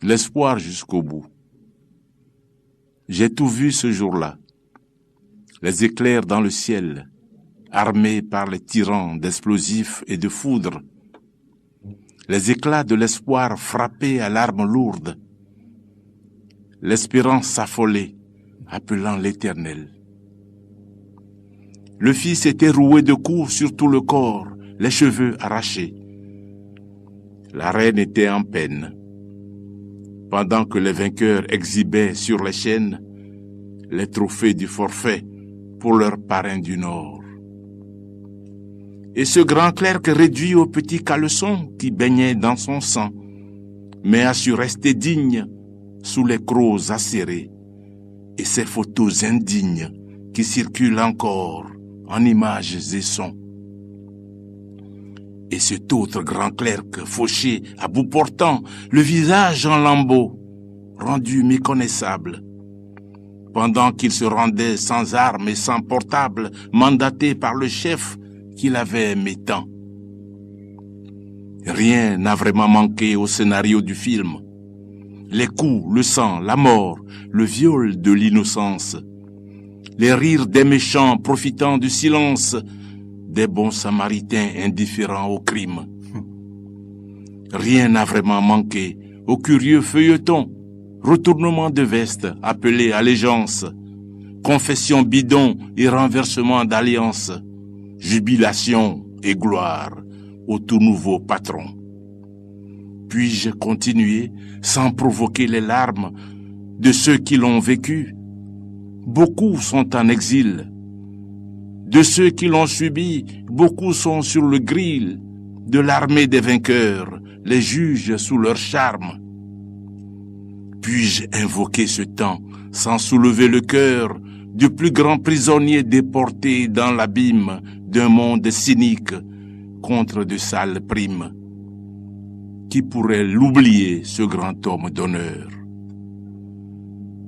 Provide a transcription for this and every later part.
l'espoir jusqu'au bout. J'ai tout vu ce jour-là. Les éclairs dans le ciel, armés par les tyrans d'explosifs et de foudre. Les éclats de l'espoir frappés à l'arme lourde. L'espérance affolée, appelant l'Éternel. Le fils était roué de coups sur tout le corps, les cheveux arrachés. La reine était en peine. Pendant que les vainqueurs exhibaient sur les chaînes les trophées du forfait pour leur parrain du Nord. Et ce grand clerc réduit au petit caleçon qui baignait dans son sang, mais a su rester digne sous les crocs acérés et ces photos indignes qui circulent encore en images et sons. Et cet autre grand clerc fauché à bout portant, le visage en lambeaux, rendu méconnaissable, pendant qu'il se rendait sans armes et sans portable, mandaté par le chef qu'il avait aimé tant. Rien n'a vraiment manqué au scénario du film. Les coups, le sang, la mort, le viol de l'innocence, les rires des méchants profitant du silence des bons samaritains indifférents au crime. Rien n'a vraiment manqué au curieux feuilleton, retournement de veste appelé allégeance, confession bidon et renversement d'alliance, jubilation et gloire au tout nouveau patron. Puis-je continuer sans provoquer les larmes de ceux qui l'ont vécu? Beaucoup sont en exil. De ceux qui l'ont subi, beaucoup sont sur le grill de l'armée des vainqueurs, les juges sous leur charme. Puis-je invoquer ce temps sans soulever le cœur du plus grand prisonnier déporté dans l'abîme d'un monde cynique contre de sales primes? Qui pourrait l'oublier, ce grand homme d'honneur?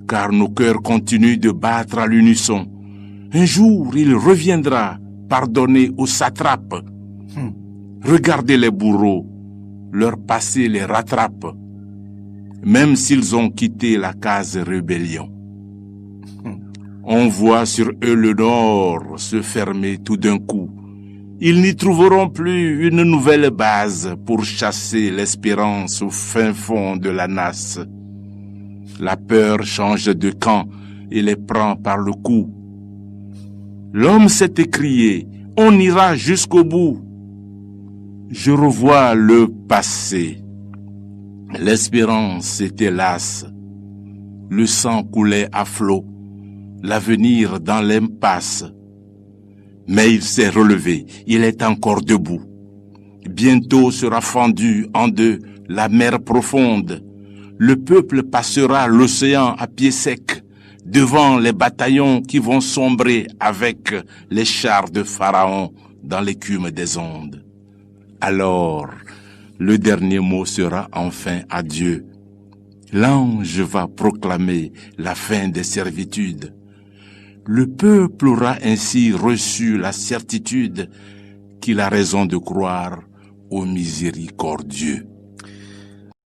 Car nos cœurs continuent de battre à l'unisson. Un jour, il reviendra pardonner aux satrapes. Regardez les bourreaux, leur passé les rattrape, même s'ils ont quitté la case rébellion. On voit sur eux le nord se fermer tout d'un coup. Ils n'y trouveront plus une nouvelle base pour chasser l'espérance au fin fond de la nasse. La peur change de camp et les prend par le cou. L'homme s'est écrié, on ira jusqu'au bout. Je revois le passé. L'espérance était lasse. Le sang coulait à flot. L'avenir dans l'impasse. Mais il s'est relevé, il est encore debout. Bientôt sera fendue en deux la mer profonde. Le peuple passera l'océan à pied sec, devant les bataillons qui vont sombrer avec les chars de Pharaon dans l'écume des ondes. Alors, le dernier mot sera enfin adieu. L'ange va proclamer la fin des servitudes. Le peuple aura ainsi reçu la certitude qu'il a raison de croire au miséricordieux.